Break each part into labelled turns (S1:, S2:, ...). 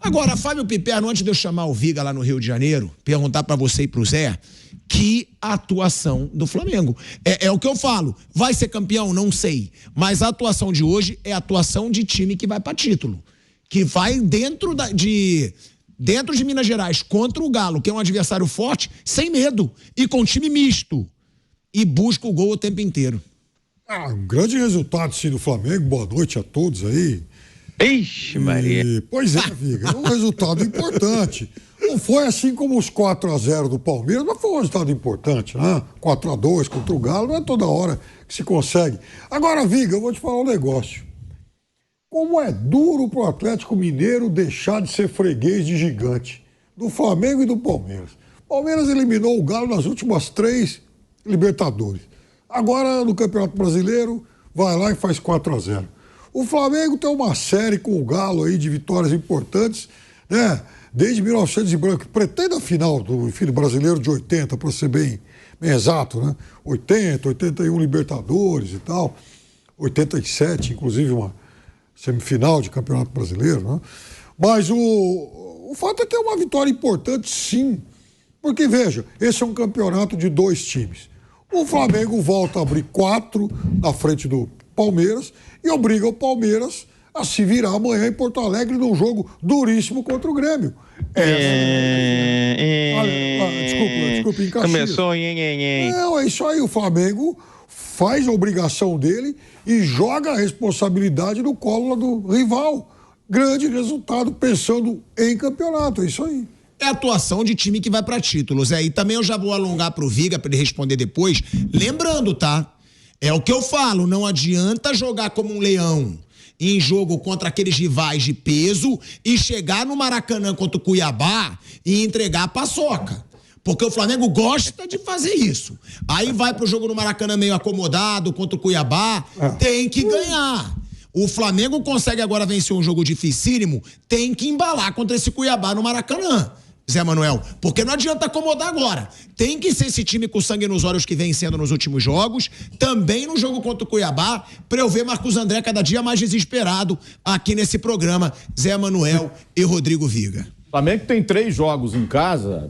S1: Agora, Fábio Piperno, antes de eu chamar o Viga lá no Rio de Janeiro, perguntar pra você e pro Zé, que atuação do Flamengo. É o que eu falo, vai ser campeão? Não sei, mas a atuação de hoje é a atuação de time que vai pra título, que vai dentro de Minas Gerais contra o Galo, que é um adversário forte, sem medo, e com time misto, e busca o gol o tempo inteiro.
S2: Um grande resultado, sim, do Flamengo. Boa noite a todos aí.
S3: Ixi, Maria.
S2: Pois é, Viga, é um resultado importante. Não foi assim como os 4-0 do Palmeiras, mas foi um resultado importante, né? 4-2 contra o Galo, não é toda hora que se consegue. Agora, Viga, eu vou te falar um negócio. Como é duro pro Atlético Mineiro deixar de ser freguês de gigante, do Flamengo e do Palmeiras. O Palmeiras eliminou o Galo nas últimas 3 Libertadores. Agora, no Campeonato Brasileiro, vai lá e faz 4-0. O Flamengo tem uma série com o Galo aí de vitórias importantes, né? Desde 1900 e branco, pretende a final do Brasileiro de 80, para ser bem exato, né? 80, 81 Libertadores e tal, 87, inclusive uma semifinal de Campeonato Brasileiro, né? Mas o fato é que é uma vitória importante, sim, porque, veja, esse é um campeonato de 2 times. O Flamengo volta a abrir 4 na frente do Palmeiras e obriga o Palmeiras a se virar amanhã em Porto Alegre num jogo duríssimo contra o Grêmio. Desculpa, em Caxias.
S3: Começou,
S2: Não, é isso aí, o Flamengo faz a obrigação dele e joga a responsabilidade no colo do rival. Grande resultado pensando em campeonato, é isso aí.
S1: É atuação de time que vai pra títulos. E também eu já vou alongar pro Viga pra ele responder depois. Lembrando, tá? É o que eu falo, não adianta jogar como um leão em jogo contra aqueles rivais de peso e chegar no Maracanã contra o Cuiabá e entregar a paçoca. Porque o Flamengo gosta de fazer isso. Aí vai pro jogo no Maracanã meio acomodado contra o Cuiabá, tem que ganhar. O Flamengo consegue agora vencer um jogo dificílimo, tem que embalar contra esse Cuiabá no Maracanã. Zé Manuel, porque não adianta acomodar agora. Tem que ser esse time com sangue nos olhos que vem sendo nos últimos jogos, também no jogo contra o Cuiabá, pra eu ver Marcos André cada dia mais desesperado aqui nesse programa, Zé Manuel e Rodrigo Viga.
S4: O Flamengo tem 3 jogos em casa,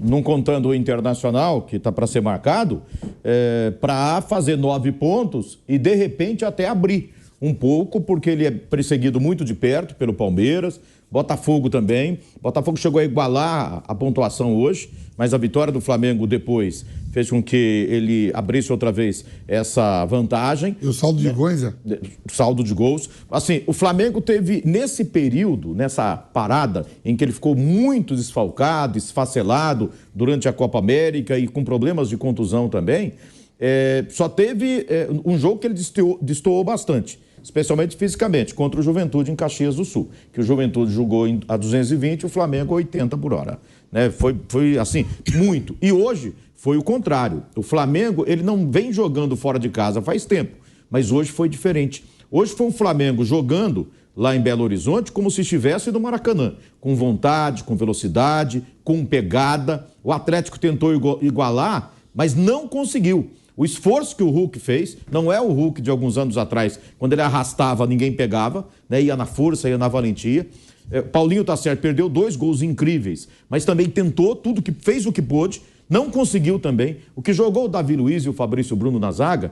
S4: não contando o Internacional, que está para ser marcado, para fazer 9 pontos e de repente até abrir um pouco, porque ele é perseguido muito de perto pelo Palmeiras, Botafogo também. Botafogo chegou a igualar a pontuação hoje, mas a vitória do Flamengo depois fez com que ele abrisse outra vez essa vantagem.
S2: E o saldo de gols, é?
S4: Saldo de gols. Assim, o Flamengo teve, nesse período, nessa parada, em que ele ficou muito desfalcado, esfacelado durante a Copa América e com problemas de contusão também, só teve um jogo que ele destoou bastante, especialmente fisicamente, contra o Juventude em Caxias do Sul, que o Juventude jogou a 220 e o Flamengo a 80 por hora. Né? Foi assim, muito. E hoje foi o contrário. O Flamengo, ele não vem jogando fora de casa faz tempo, mas hoje foi diferente. Hoje foi um Flamengo jogando lá em Belo Horizonte como se estivesse no Maracanã, com vontade, com velocidade, com pegada. O Atlético tentou igualar, mas não conseguiu. O esforço que o Hulk fez não é o Hulk de alguns anos atrás, quando ele arrastava, ninguém pegava, né? Ia na força, ia na valentia. Paulinho tá certo, perdeu 2 gols incríveis, mas também tentou fez o que pôde, não conseguiu também. O que jogou o Davi Luiz e o Fabrício Bruno na zaga,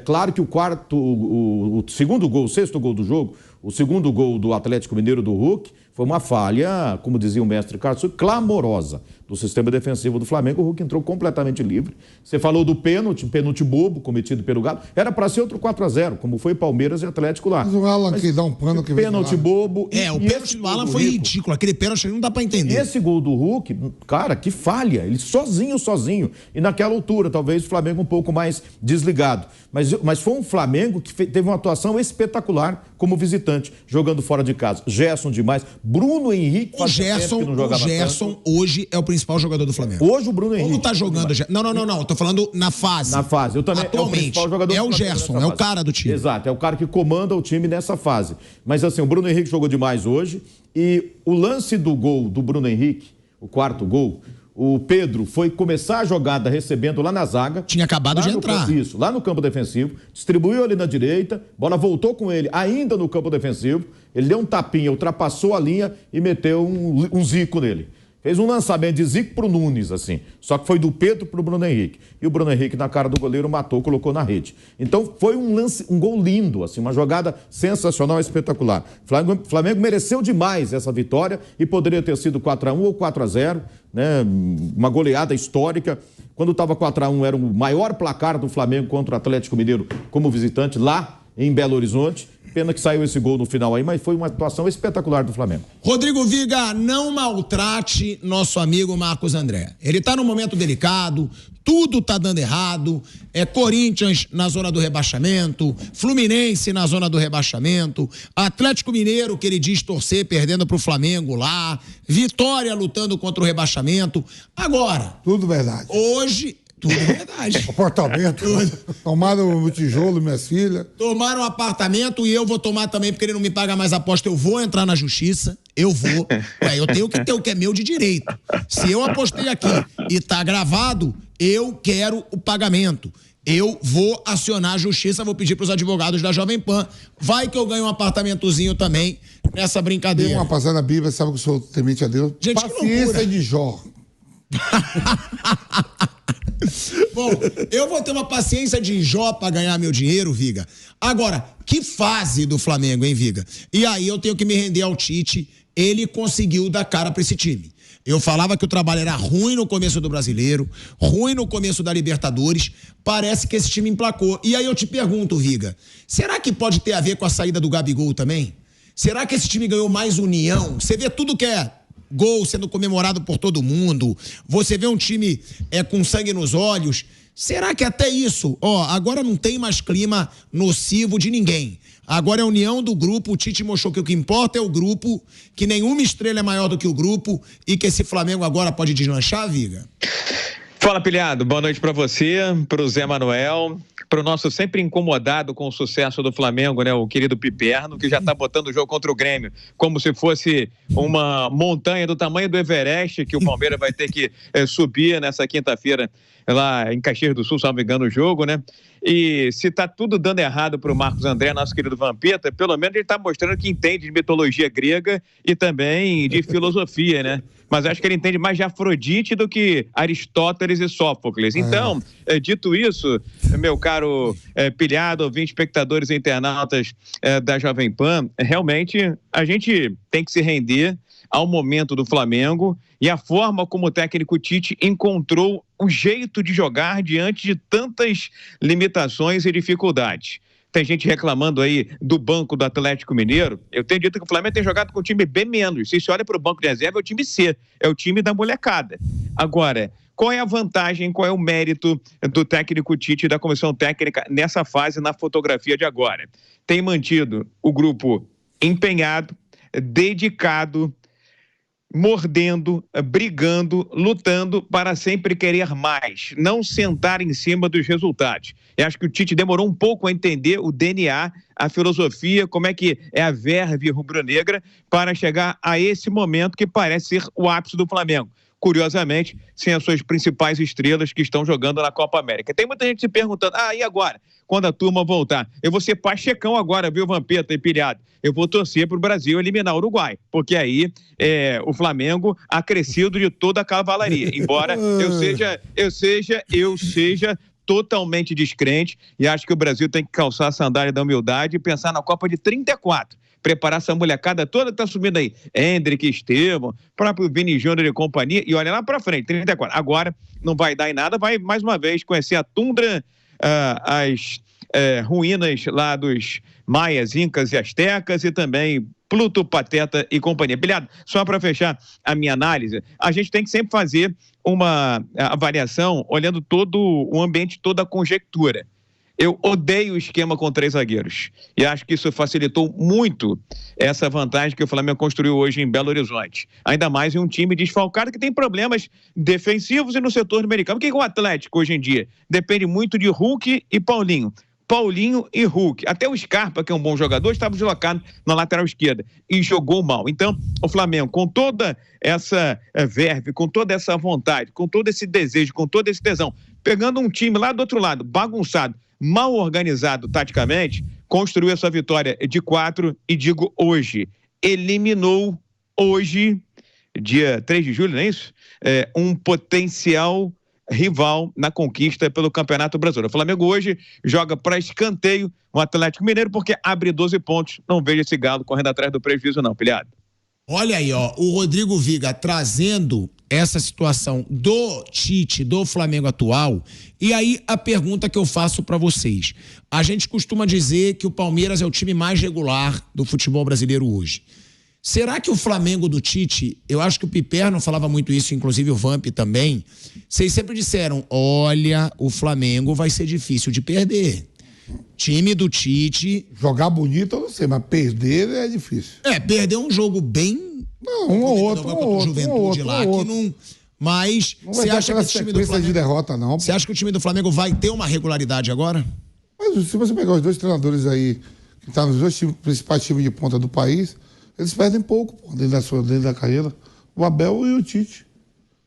S4: claro que o segundo gol, o 6º gol do jogo, o segundo gol do Atlético Mineiro do Hulk, foi uma falha, como dizia o mestre Carlos, clamorosa do sistema defensivo do Flamengo. O Hulk entrou completamente livre. Você falou do pênalti bobo cometido pelo Galo. Era para ser outro 4-0, como foi Palmeiras e Atlético lá.
S2: Mas o Alan que dá um pano que
S4: pênalti bobo.
S1: O pênalti do Alan foi ridículo. Aquele pênalti não dá para entender.
S4: Esse gol do Hulk, cara, que falha. Ele sozinho. E naquela altura, talvez o Flamengo um pouco mais desligado. Mas foi um Flamengo que teve uma atuação espetacular como visitante, jogando fora de casa. Gerson demais. Bruno Henrique.
S1: O Gerson hoje é o principal jogador do Flamengo.
S4: Hoje o Bruno Henrique.
S1: Como tá jogando? Não. Tô falando na fase.
S4: Na fase. Eu também.
S1: Atualmente.
S4: É o principal jogador
S1: é o Gerson, é o cara do time.
S4: Exato, é o cara que comanda o time nessa fase. Mas assim, o Bruno Henrique jogou demais hoje e o lance do gol do Bruno Henrique, o 4º gol, O Pedro foi começar a jogada recebendo lá na zaga.
S1: Tinha acabado de entrar.
S4: Isso, lá no campo defensivo. Distribuiu ali na direita, bola voltou com ele ainda no campo defensivo. Ele deu um tapinha, ultrapassou a linha e meteu um zico nele. Fez um lançamento de zico pro Nunes, assim. Só que foi do Pedro pro Bruno Henrique. E o Bruno Henrique, na cara do goleiro, matou, colocou na rede. Então, foi um gol lindo, assim, uma jogada sensacional, espetacular. Flamengo mereceu demais essa vitória e poderia ter sido 4-1 ou 4-0, né? Uma goleada histórica. Quando estava 4-1, era o maior placar do Flamengo contra o Atlético Mineiro como visitante lá em Belo Horizonte. Pena que saiu esse gol no final aí, mas foi uma atuação espetacular do Flamengo.
S1: Rodrigo Viga, não maltrate nosso amigo Marcos André. Ele tá num momento delicado, tudo tá dando errado. Corinthians na zona do rebaixamento, Fluminense na zona do rebaixamento, Atlético Mineiro, que ele diz torcer, perdendo pro Flamengo lá, Vitória lutando contra o rebaixamento. Agora...
S2: Tudo verdade.
S1: Hoje... Tudo é verdade.
S2: Apartamento. Tomaram o tijolo, minhas filhas.
S1: Tomaram um apartamento e eu vou tomar também, porque ele não me paga mais aposta. Eu vou entrar na justiça. Eu vou. Eu tenho que ter o que é meu de direito. Se eu apostei aqui e tá gravado, eu quero o pagamento. Eu vou acionar a justiça, vou pedir pros advogados da Jovem Pan. Vai que eu ganho um apartamentozinho também nessa brincadeira.
S2: Tem uma passagem na Bíblia, sabe que o senhor temente a Deus?
S1: Gente,
S2: paciência de Jó.
S1: Bom, eu vou ter uma paciência de Jó pra ganhar meu dinheiro, Viga. Agora, que fase do Flamengo, hein, Viga? E aí eu tenho que me render ao Tite. Ele conseguiu dar cara pra esse time. Eu falava que o trabalho era ruim no começo do Brasileiro, ruim no começo da Libertadores. Parece que esse time emplacou. E aí eu te pergunto, Viga, será que pode ter a ver com a saída do Gabigol também? Será que esse time ganhou mais união? Você vê tudo que é gol sendo comemorado por todo mundo, você vê um time com sangue nos olhos. Será que até isso, agora não tem mais clima nocivo de ninguém. Agora é a união do grupo. O Tite mostrou que o que importa é o grupo, que nenhuma estrela é maior do que o grupo e que esse Flamengo agora pode deslanchar, Viga?
S3: Fala, pilhado. Boa noite pra você, pro Zé Manuel, pro nosso sempre incomodado com o sucesso do Flamengo, né? O querido Piperno, que já tá botando o jogo contra o Grêmio como se fosse uma montanha do tamanho do Everest, que o Palmeiras vai ter que subir nessa quinta-feira lá em Caxias do Sul, se não me engano, o jogo, né? E se tá tudo dando errado pro Marcos André, nosso querido Vampeta, pelo menos ele tá mostrando que entende de mitologia grega e também de filosofia, né? Mas acho que ele entende mais de Afrodite do que Aristóteles e Sófocles. Então, dito isso, meu caro pilhado, ouvintes, espectadores e internautas da Jovem Pan, realmente a gente tem que se render ao momento do Flamengo e a forma como o técnico Tite encontrou o jeito de jogar diante de tantas limitações e dificuldades. Tem gente reclamando aí do banco do Atlético Mineiro. Eu tenho dito que o Flamengo tem jogado com um time bem menos. Se você olha para o banco de reserva, é o time C, é o time da molecada. Agora, qual é a vantagem, qual é o mérito do técnico Tite e da comissão técnica nessa fase, na fotografia de agora? Tem mantido o grupo empenhado, dedicado, mordendo, brigando, lutando para sempre querer mais, não sentar em cima dos resultados. Eu acho que o Tite demorou um pouco a entender o DNA, a filosofia, como é que é a verve rubro-negra para chegar a esse momento que parece ser o ápice do Flamengo. Curiosamente, sem as suas principais estrelas que estão jogando na Copa América. Tem muita gente se perguntando, e agora? Quando a turma voltar? Eu vou ser pachecão agora, viu, Vampeta e pilhado? Eu vou torcer para o Brasil eliminar o Uruguai, porque aí o Flamengo acrescido de toda a cavalaria. Embora eu seja totalmente descrente e acho que o Brasil tem que calçar a sandália da humildade e pensar na Copa de 34. Preparar essa molecada toda que tá subindo aí. Hendrick, Estevão, próprio Vini Júnior e companhia. E olha lá pra frente, 34. Agora não vai dar em nada, vai mais uma vez conhecer a tundra, as ruínas lá dos maias, incas e astecas e também Pluto, Pateta e companhia. Pilhado, só para fechar a minha análise, a gente tem que sempre fazer uma avaliação olhando todo o ambiente, toda a conjectura. Eu odeio o esquema com 3 zagueiros. E acho que isso facilitou muito essa vantagem que o Flamengo construiu hoje em Belo Horizonte. Ainda mais em um time desfalcado que tem problemas defensivos e no setor numérico. O que é o Atlético hoje em dia? Depende muito de Hulk e Paulinho. Paulinho e Hulk. Até o Scarpa, que é um bom jogador, estava deslocado na lateral esquerda e jogou mal. Então, o Flamengo, com toda essa verve, com toda essa vontade, com todo esse desejo, com todo esse tesão, pegando um time lá do outro lado, bagunçado, mal organizado taticamente, construiu essa vitória de 4 e digo hoje, eliminou hoje, dia 3 de julho, não é isso? Um potencial rival na conquista pelo Campeonato Brasileiro. O Flamengo hoje joga para escanteio o Atlético Mineiro porque abre 12 pontos. Não vejo esse Galo correndo atrás do prejuízo não, pilhado.
S1: Olha aí, ó, o Rodrigo Viga trazendo essa situação do Tite, do Flamengo atual. E aí a pergunta que eu faço para vocês. A gente costuma dizer que o Palmeiras é o time mais regular do futebol brasileiro hoje. Será que o Flamengo do Tite, eu acho que o Piperno falava muito isso, inclusive o Vamp também, vocês sempre disseram, olha, o Flamengo vai ser difícil de perder. Time do Tite...
S5: Jogar bonito eu não sei, mas perder é difícil.
S1: Perder um jogo bem...
S5: Não, um ou outro,
S1: Mas você acha que o time do Flamengo...
S5: de derrota, não.
S1: Você acha que o time do Flamengo vai ter uma regularidade agora?
S5: Mas se você pegar os dois treinadores aí, que estão nos dois principais times de ponta do país, eles perdem pouco, pô, dentro da carreira. O Abel e o Tite.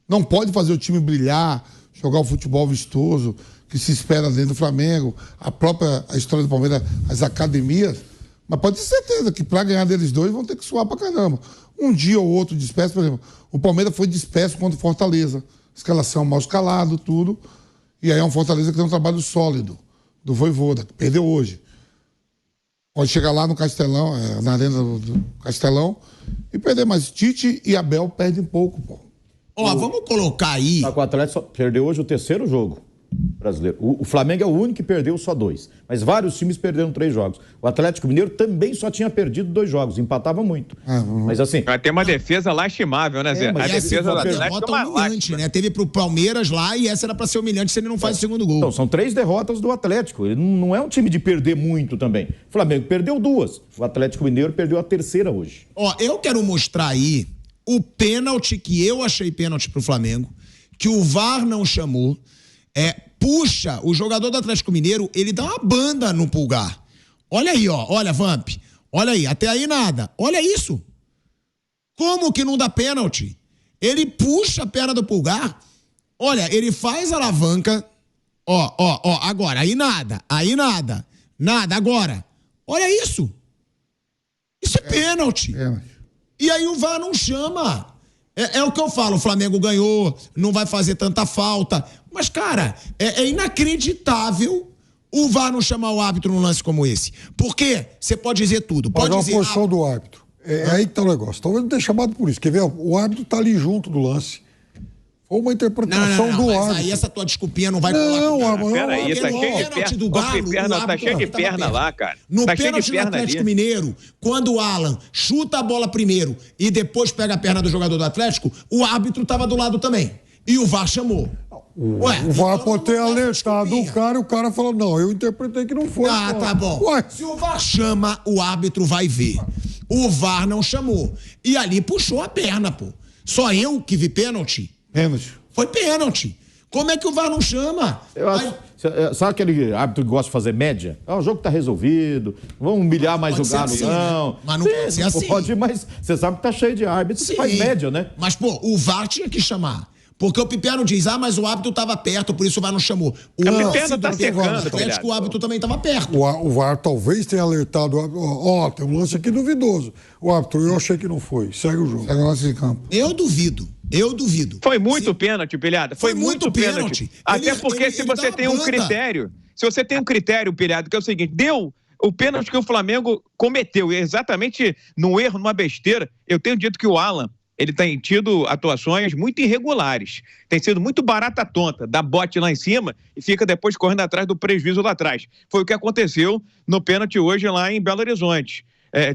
S5: Não pode fazer o time brilhar, jogar o futebol vistoso, que se espera dentro do Flamengo, a história do Palmeiras, as academias, mas pode ter certeza que para ganhar deles dois vão ter que suar pra caramba. Um dia ou outro disperso, por exemplo, o Palmeiras foi disperso contra o Fortaleza. Escalação mal escalado, tudo. E aí é um Fortaleza que tem um trabalho sólido, do Vojvoda, que perdeu hoje. Pode chegar lá no Castelão, na arena do Castelão, e perder. Mas Tite e Abel perdem pouco, pô.
S1: Ó, vamos colocar aí...
S4: O Atlético só perdeu hoje o terceiro jogo brasileiro. O Flamengo é o único que perdeu só 2. Mas vários times perderam 3 jogos. O Atlético Mineiro também só tinha perdido 2 jogos. Empatava muito. Mas assim...
S3: Vai ter uma defesa lastimável, né, Zé?
S1: A defesa do Atlético é humilhante, né? Teve pro Palmeiras lá e essa era pra ser humilhante se ele não faz o segundo gol.
S4: Então, são 3 derrotas do Atlético. Ele não é um time de perder muito também. O Flamengo perdeu 2. O Atlético Mineiro perdeu a terceira hoje.
S1: Ó, eu quero mostrar aí o pênalti que eu achei pênalti pro Flamengo, que o VAR não chamou. Puxa, o jogador do Atlético Mineiro, ele dá uma banda no Pulgar. Olha aí, ó, olha, Vamp. Olha aí, até aí nada. Olha isso. Como que não dá pênalti? Ele puxa a perna do Pulgar. Olha, ele faz a alavanca. Ó, agora, aí nada. Nada, agora. Olha isso. Isso é pênalti. E aí o VAR não chama. É o que eu falo, o Flamengo ganhou, não vai fazer tanta falta. Mas, cara, é inacreditável o VAR não chamar o árbitro num lance como esse. Por quê? Você pode dizer tudo. Pode dizer...
S2: a posição do árbitro. É aí que tá o negócio. Talvez não tenha chamado por isso. Quer ver? O árbitro tá ali junto do lance. Ou uma interpretação do árbitro.
S1: Aí essa tua desculpinha não vai
S3: colar. Peraí, tá cheio de perna lá, cara.
S1: No pênalti do Atlético Mineiro, quando o Alan chuta a bola primeiro e depois pega a perna do jogador do Atlético, o árbitro tava do lado também. E o VAR chamou.
S2: O VAR pode ter alertado o cara e o cara falou, não, eu interpretei que não foi.
S1: Tá bom. Se o VAR chama, o árbitro vai ver. O VAR não chamou. E ali puxou a perna, pô. Só eu que vi pênalti. Foi pênalti. Como é que o VAR não chama?
S4: Sabe aquele árbitro que gosta de fazer média? O jogo tá resolvido, vamos humilhar mais o Galo,
S1: assim,
S4: não.
S1: Né? Mas não pode ser assim.
S4: Pode, mas você sabe que tá cheio de árbitro que faz média, né?
S1: Mas, pô, o VAR tinha que chamar. Porque o Piperno diz, mas o árbitro estava perto, por isso o VAR não chamou. O
S3: Piperno tá secando,
S1: Atlético, o árbitro também estava perto.
S2: O VAR talvez tenha alertado, tem um lance aqui duvidoso. O árbitro, eu achei que não foi. Segue o jogo.
S5: Segue o lance de campo.
S1: Eu duvido.
S3: Foi muito pênalti, Pilhado. Foi muito pênalti. Até porque se você tem um critério, Pilhado, que é o seguinte, deu o pênalti que o Flamengo cometeu, exatamente no erro, numa besteira, eu tenho dito que o Alan, ele tem tido atuações muito irregulares. Tem sido muito barata tonta, dá bote lá em cima e fica depois correndo atrás do prejuízo lá atrás. Foi o que aconteceu no pênalti hoje lá em Belo Horizonte.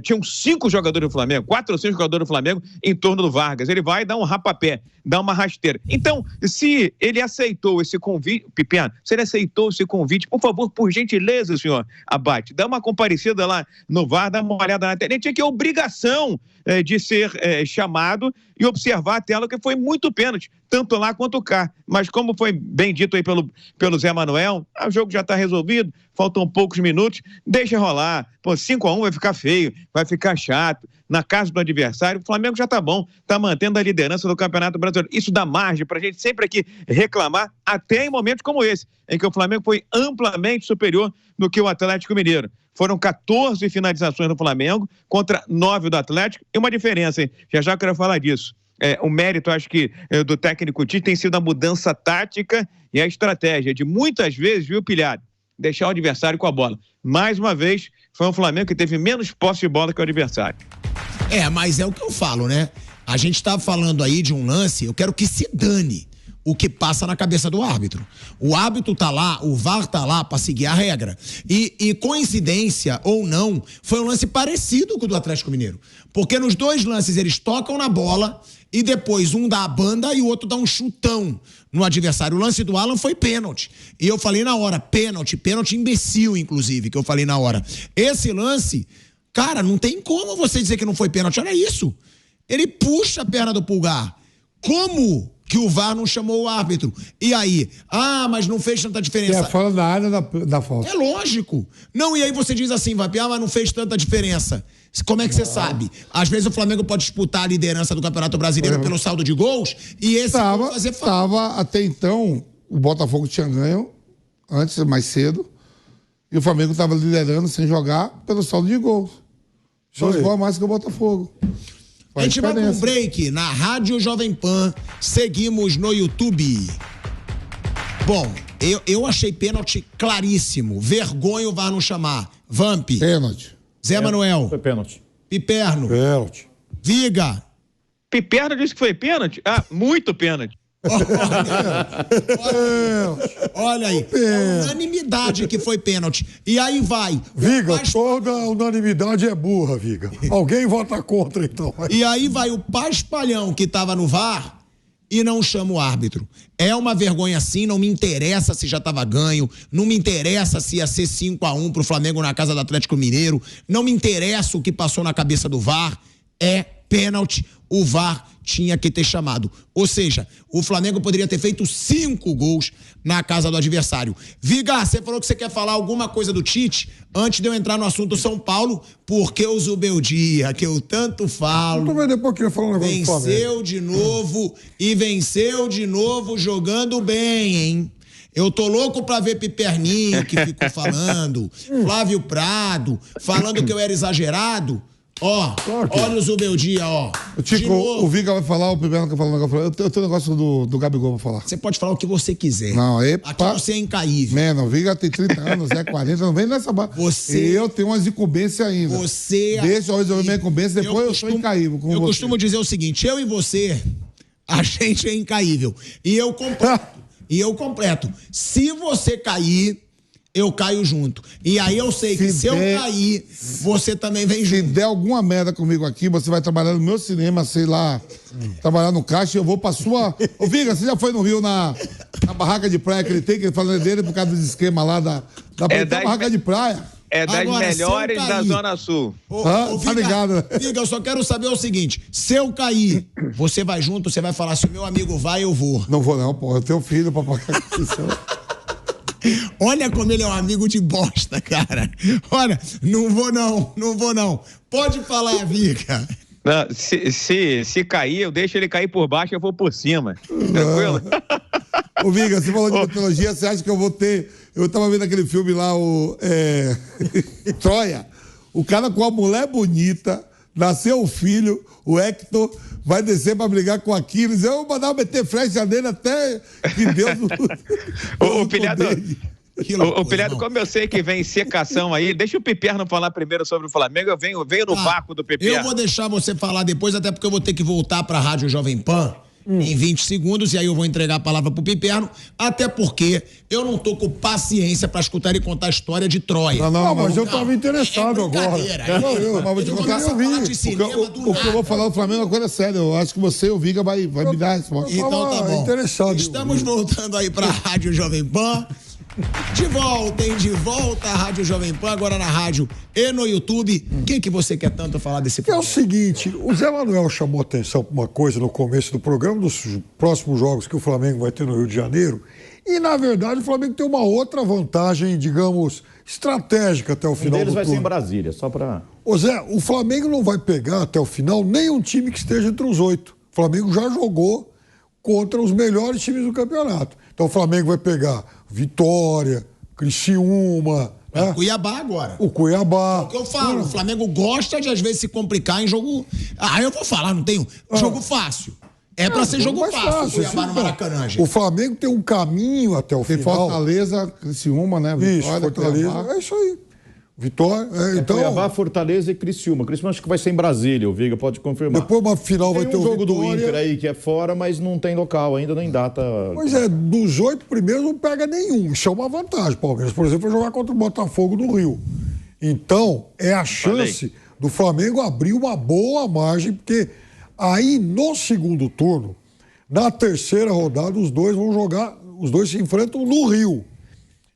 S3: Tinham 5 jogadores do Flamengo, 4 ou 5 jogadores do Flamengo em torno do Vargas. Ele vai dar um rapapé, dá uma rasteira. Então, se ele aceitou esse convite, Piperno, se ele aceitou esse convite, por favor, por gentileza, senhor Abate, dá uma comparecida lá no VAR, dá uma olhada na tela. Ele tinha que obrigação de ser chamado e observar a tela, que foi muito pênalti, tanto lá quanto cá. Mas como foi bem dito aí pelo Zé Manuel, o jogo já está resolvido, faltam poucos minutos, deixa rolar. Pô, 5-1 vai ficar feio, vai ficar chato. Na casa do adversário, o Flamengo já tá bom, tá mantendo a liderança do Campeonato Brasileiro. Isso dá margem pra gente sempre aqui reclamar, até em momentos como esse, em que o Flamengo foi amplamente superior do que o Atlético Mineiro. Foram 14 finalizações do Flamengo contra 9 do Atlético, e uma diferença, hein? Já eu quero falar disso. O mérito, acho que, do técnico Tite tem sido a mudança tática e a estratégia de muitas vezes, viu, Pilhado, deixar o adversário com a bola. Mais uma vez, foi um Flamengo que teve menos posse de bola que o adversário.
S1: Mas é o que eu falo, né? A gente tá falando aí de um lance, eu quero que se dane o que passa na cabeça do árbitro. O árbitro tá lá, o VAR tá lá pra seguir a regra. E coincidência ou não, foi um lance parecido com o do Atlético Mineiro. Porque nos dois lances eles tocam na bola e depois um dá a banda e o outro dá um chutão no adversário. O lance do Alan foi pênalti. E eu falei na hora, pênalti imbecil, inclusive, que eu falei na hora. Esse lance, cara, não tem como você dizer que não foi pênalti. Olha isso. Ele puxa a perna do Pulgar. Como que o VAR não chamou o árbitro? E aí? Mas não fez tanta diferença.
S2: Fala da área da falta.
S1: É lógico. Não, e aí você diz assim, mas não fez tanta diferença. Como é que você sabe? Às vezes o Flamengo pode disputar a liderança do Campeonato Brasileiro pelo saldo de gols e esse vai fazer falta.
S5: Tava até então, o Botafogo tinha ganho antes, mais cedo, e o Flamengo estava liderando sem jogar pelo saldo de gols. 2 gols a mais que o Botafogo.
S1: A gente vai para um break na Rádio Jovem Pan. Seguimos no YouTube. Bom, eu achei pênalti claríssimo. Vergonha o VAR não chamar. Vamp.
S5: Pênalti.
S1: Zé Manuel.
S4: Foi pênalti.
S1: Piperno.
S2: Pênalti.
S1: Viga.
S3: Piperno disse que foi pênalti? Muito pênalti.
S1: Olha aí, é unanimidade que foi pênalti. E aí vai.
S2: Viga, toda unanimidade é burra, Viga. Alguém vota contra, então.
S1: E aí vai o Paspalhão, que tava no VAR, e não chama o árbitro. É uma vergonha sim, não me interessa se já tava ganho, não me interessa se ia ser 5-1 pro Flamengo na casa do Atlético Mineiro, não me interessa o que passou na cabeça do VAR, é pênalti, o VAR tinha que ter chamado. Ou seja, o Flamengo poderia ter feito 5 gols na casa do adversário. Viga, você falou que você quer falar alguma coisa do Tite antes de eu entrar no assunto São Paulo, porque o Zubeldia, que eu tanto falo, venceu de novo e venceu de novo jogando bem, hein? Eu tô louco pra ver Piperninho, que ficou falando, Flávio Prado, falando que eu era exagerado. Olha o Zubeldia,
S5: Tico, o Viga vai falar, o Piperno quer falar um negócio. Eu tenho um negócio do Gabigol pra falar.
S1: Você pode falar o que você quiser.
S5: Não,
S1: aqui você é incaível.
S5: Mano, o Viga tem 30 anos, 40, não vem nessa barra. Eu tenho umas incumbências ainda. Deixa eu resolver minha incumbência, depois eu sou incaível.
S1: Eu costumo dizer o seguinte, eu e você, a gente é incaível. E eu completo. Se você cair, eu caio junto. E aí eu sei que se eu cair, você também vem junto.
S5: Se der alguma merda comigo aqui, você vai trabalhar no meu cinema, sei lá, trabalhar no caixa e eu vou pra sua... Ô, Viga, você já foi no Rio na barraca de praia que ele tem, que ele fala dele por causa dos esquemas lá da barraca de praia?
S3: É das melhores da Zona Sul.
S5: Tá ligado?
S1: Viga, eu só quero saber o seguinte, se eu cair, você vai junto, você vai falar, se o meu amigo vai, eu vou.
S5: Não vou não, pô, eu tenho filho pra pagar isso.
S1: Olha como ele é um amigo de bosta, cara. Olha, não vou não. Pode falar, Viga.
S3: Não, se cair, eu deixo ele cair por baixo, eu vou por cima. Tranquilo?
S5: Ô, Viga, você falou de mitologia, você acha que eu vou ter... Eu tava vendo aquele filme lá, Troia. O cara com a mulher bonita, nasceu o filho, o Hector, vai descer pra brigar com Aquiles. Eu vou mandar meter flecha nele até que Deus...
S3: O Pilhado, como eu sei que vem secação aí, deixa o Piperno falar primeiro sobre o Flamengo, eu venho no vácuo do Piperno.
S1: Eu vou deixar você falar depois, até porque eu vou ter que voltar pra Rádio Jovem Pan em 20 segundos, e aí eu vou entregar a palavra pro Piperno, até porque eu não tô com paciência pra escutar ele contar a história de Troia.
S2: Mas eu tava interessado agora.
S5: Mas vou te contar, o que eu vou falar do Flamengo é uma coisa séria. Eu acho que você e o Viga vai me dar a resposta.
S1: Então tá bom.
S2: Interessado.
S1: Estamos voltando aí pra Rádio Jovem Pan. De volta à Rádio Jovem Pan, agora na rádio e no YouTube. O que você quer tanto falar desse
S2: É
S1: programa?
S2: o seguinte, o Zé Manuel chamou atenção para uma coisa no começo do programa, dos próximos jogos que o Flamengo vai ter no Rio de Janeiro, e na verdade o Flamengo tem uma outra vantagem, digamos, estratégica até o final
S4: deles
S2: do
S4: vai ser em
S2: turno.
S4: Brasília, só para...
S2: Ô Zé, o Flamengo não vai pegar até o final nenhum time que esteja entre os 8. O Flamengo já jogou contra os melhores times do campeonato. Então o Flamengo vai pegar Vitória, Criciúma, né?
S1: Cuiabá agora.
S2: O Cuiabá.
S1: É o que eu falo, o Flamengo gosta de às vezes se complicar em jogo... eu vou falar, não tenho jogo fácil. É pra ser jogo
S2: mais
S1: fácil, o Cuiabá
S2: sim,
S1: no Maracanã, gente.
S2: O Flamengo tem um caminho até o
S5: Tem
S2: final.
S5: Fortaleza, Criciúma, né?
S2: Isso,
S5: Vitória,
S2: Fortaleza.
S5: Cuiabá.
S2: É isso aí. Vitória. Então,
S4: Cuiabá, Fortaleza e Criciúma. Criciúma acho que vai ser em Brasília, o Viga pode confirmar.
S2: depois uma final vai
S4: Tem
S2: ter
S4: um
S2: o
S4: jogo do
S2: Vitória.
S4: Inter aí que é fora, mas não tem local ainda, nem data.
S2: Pois é, dos 8 primeiros não pega nenhum. Isso é uma vantagem. Palmeiras, por exemplo, vai jogar contra o Botafogo no Rio. Então, é a chance do Flamengo abrir uma boa margem, porque aí no segundo turno, na terceira rodada, os dois vão jogar, os dois se enfrentam no Rio.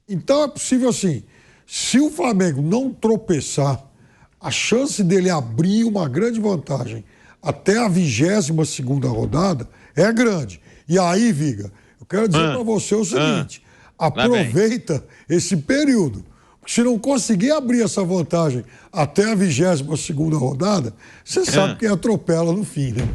S2: Então é possível assim, se o Flamengo não tropeçar, a chance dele abrir uma grande vantagem até a 22ª rodada é grande. E aí, Viga, eu quero dizer para você o seguinte, aproveita esse período. Porque se não conseguir abrir essa vantagem até a 22ª rodada, você sabe quem atropela no fim, né?